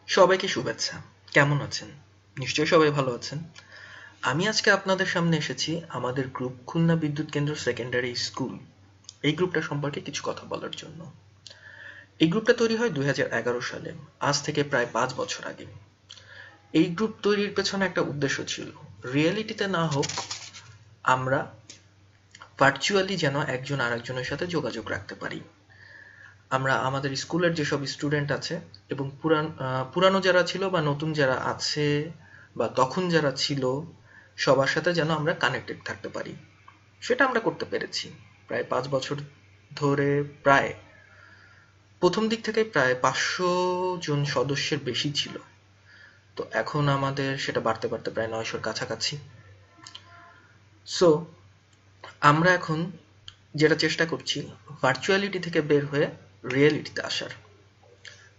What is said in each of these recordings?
সবাইকে শুভেচ্ছা। কেমন আছেন? নিশ্চয়ই সবাই ভালো আছেন। আমি আজকে আপনাদের সামনে এসেছি আমাদের গ্রুপ খুলনা বিদ্যুৎ কেন্দ্র সেকেন্ডারি স্কুল এই গ্রুপটা সম্পর্কে কিছু কথা বলার জন্য। এই গ্রুপটা তৈরি হয় 2011 সালে, আজ থেকে প্রায় 5 বছর আগে। এই গ্রুপ তৈরির পেছনে একটা উদ্দেশ্য ছিল, রিয়েলিটিতে না হোক আমরা ভার্চুয়ালি যেন একজন আরেকজনের সাথে যোগাযোগ রাখতে পারি। আমরা আমাদের স্কুলের যেসব স্টুডেন্ট আছে এবং পুরানো যারা ছিল বা নতুন যারা আছে বা তখন যারা ছিল সবার সাথে যেন আমরা কানেক্টেড থাকতে পারি, সেটা আমরা করতে পেরেছি। প্রায় 5 বছর ধরে প্রায় প্রথম দিক থেকে প্রায় 500 জন সদস্যের বেশি ছিল। তো এখন আমাদের সেটা বাড়তে বাড়তে প্রায় 900-র কাছাকাছি। সো আমরা এখন যেটা চেষ্টা করছি, ভার্চুয়ালিটি থেকে বের হয়ে রিয়েলিটিতে আসার,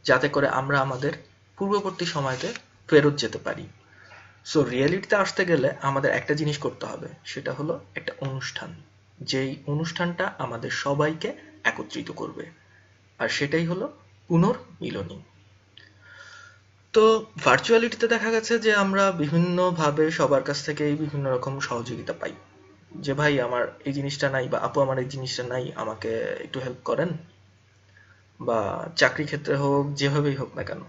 যাতে করে আমরা আমাদের পূর্ববর্তী সময়তে ফেরত যেতে পারি। সো রিয়েলিটিতে আসতে গেলে আমাদের একটা জিনিস করতে হবে, সেটা হলো একটা অনুষ্ঠান, যেই অনুষ্ঠানটা আমাদের সবাইকে একত্রিত করবে, আর সেটাই হলো পুনর্মিলনী। তো ভার্চুয়ালিটিতে দেখা গেছে যে আমরা বিভিন্নভাবে সবার কাছ থেকেই বিভিন্ন রকম সহযোগিতা পাই, যে ভাই আমার এই জিনিসটা নাই, বা আপু আমার এই জিনিসটা নাই, আমাকে একটু হেল্প করেন, বা চাকরি ক্ষেত্রে হোক, যেভাবেই হোক না কেন।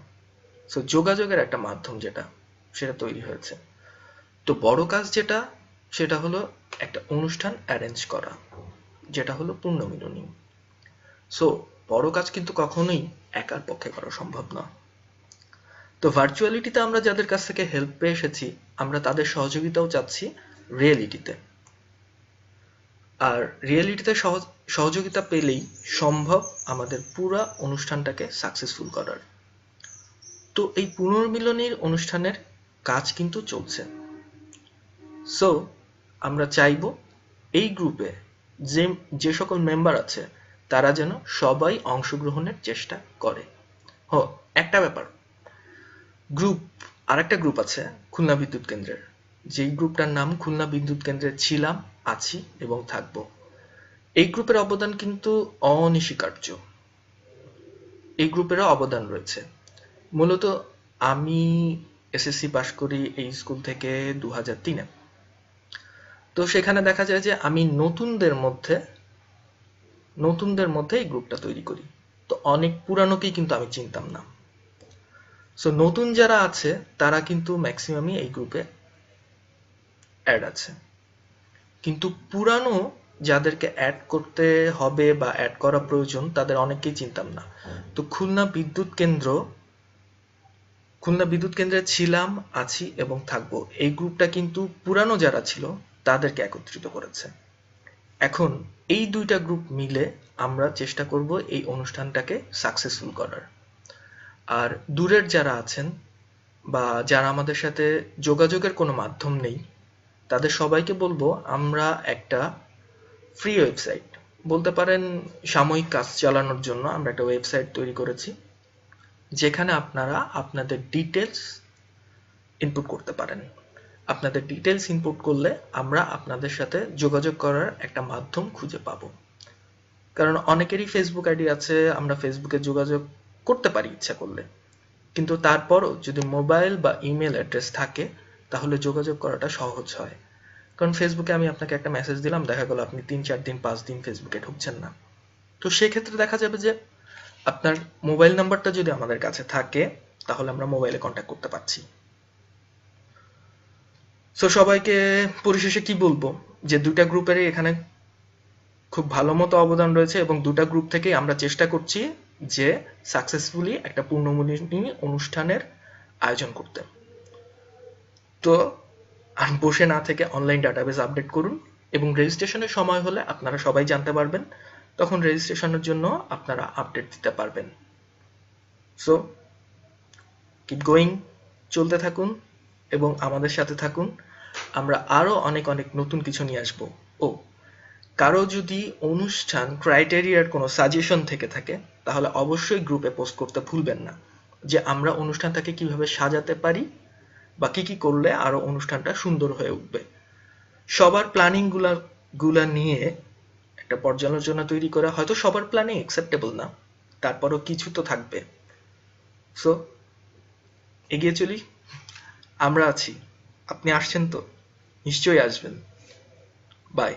সো যোগাযোগের একটা মাধ্যম যেটা, সেটা তৈরি হয়েছে। তো বড় কাজ যেটা, সেটা হলো একটা অনুষ্ঠান অ্যারেঞ্জ করা, যেটা হলো পুণ্যমিলনী। সো বড় কাজ কিন্তু কখনোই একার পক্ষে করা সম্ভব না। তো ভার্চুয়ালিটিতে আমরা যাদের কাছ থেকে হেল্প পেয়ে এসেছি, আমরা তাদের সহযোগিতাও চাচ্ছি রিয়েলিটিতে। আর রিয়েলিটিতে সহযোগিতা পেলেই সম্ভব আমাদের পুরা অনুষ্ঠানটাকে সাকসেসফুল করার। তো এই পুনর্মিলনীর অনুষ্ঠানের কাজ কিন্তু চলছে। সো আমরা চাইব এই গ্রুপে যে যে সকল মেম্বার আছে তারা যেন সবাই অংশগ্রহণের চেষ্টা করে। একটা ব্যাপার, গ্রুপ, আরেকটা গ্রুপ আছে খুলনা বিদ্যুৎ কেন্দ্রের, যেই গ্রুপটার নাম খুলনা বিদ্যুৎ কেন্দ্রে ছিলাম, আছি এবং থাকব। এই গ্রুপের অবদান কিন্তু অনস্বীকার্য। এই গ্রুপেরও অবদান রয়েছে। মূলত আমি এসএসসি পাশ করি এই স্কুল থেকে 2003-এ। তো সেখানে দেখা যায় যে আমি নতুনদের মধ্যে এই গ্রুপটা তৈরি করি। তো অনেক পুরানোকেই কিন্তু আমি চিনতাম না। সো নতুন যারা আছে তারা কিন্তু ম্যাক্সিমামই এই গ্রুপে অ্যাড আছে, কিন্তু পুরানো যাদেরকে অ্যাড করতে হবে বা অ্যাড করা প্রয়োজন তাদের অনেককেই চিনতাম না। তো খুলনা বিদ্যুৎ কেন্দ্রে ছিলাম, আছি এবং থাকবো এই গ্রুপটা কিন্তু পুরানো যারা ছিল তাদেরকে একত্রিত করেছে। এখন এই দুইটা গ্রুপ মিলে আমরা চেষ্টা করব এই অনুষ্ঠানটাকে সাকসেসফুল করার। আর দূরের যারা আছেন বা যারা আমাদের সাথে যোগাযোগের কোনো মাধ্যম নেই, তাদের সবাইকে বলবো আমরা একটা ফ্রি ওয়েবসাইট, বলতে পারেন সাময়িক কাজ চালানোর জন্য আমরা একটা ওয়েবসাইট তৈরি করেছি, যেখানে আপনারা আপনাদের ডিটেলস ইনপুট করতে পারেন। আপনাদের ডিটেলস ইনপুট করলে আমরা আপনাদের সাথে যোগাযোগ করার একটা মাধ্যম খুঁজে পাবো। কারণ অনেকেরই ফেসবুক আইডি আছে, আমরা ফেসবুকে যোগাযোগ করতে পারি ইচ্ছা করলে, কিন্তু তারপরও যদি মোবাইল বা ইমেল অ্যাড্রেস থাকে তাহলে যোগাযোগ করাটা সহজ হয়। কারণ ফেসবুকে আমি আপনাকে একটা মেসেজ দিলাম, দেখা গেল আপনি 3-4 দিন 5 দিন ফেসবুকে ঢুকছেন না। তো সেক্ষেত্রে দেখা যাবে যে আপনার মোবাইল নাম্বারটা যদি আমাদের কাছে থাকে তাহলে আমরা মোবাইলে কন্ট্যাক্ট করতে পারছি। সো সবাইকে পরিশেষে কি বলবো, যে দুইটা গ্রুপেরই এখানে খুব ভালো মতো অবদান রয়েছে এবং দুটা গ্রুপ থেকেই আমরা চেষ্টা করছি যে সাকসেসফুলি একটা পূর্ণমিলনী অনুষ্ঠানের আয়োজন করতে। তো আর বসে না থেকে অনলাইন ডাটাবেস আপডেট করুন, এবং রেজিস্ট্রেশনের সময় হলে আপনারা সবাই জানতে পারবেন, তখন রেজিস্ট্রেশনের জন্য আপনারা আপডেট দিতে পারবেন। সো কিপ গোয়িং, চলতে থাকুন এবং আমাদের সাথে থাকুন। আমরা আরো অনেক অনেক নতুন কিছু নিয়ে আসবো। ও, কারো যদি অনুষ্ঠান ক্রাইটেরিয়ার কোনো সাজেশন থেকে থাকে তাহলে অবশ্যই গ্রুপে পোস্ট করতে ভুলবেন না, যে আমরা অনুষ্ঠানটাকে কিভাবে সাজাতে পারি বা কি কি করলে আরো অনুষ্ঠানটা সুন্দর হয়ে উঠবে। সবার প্ল্যানিং গুলা নিয়ে একটা পর্যালোচনা তৈরি করা, হয়তো সবার প্ল্যানিং অ্যাকসেপ্টেবল না, তারপরও কিছু তো থাকবে। সো এগিয়ে চলি। আমরা আছি। আপনি আসছেন তো? নিশ্চয়ই আসবেন। বাই।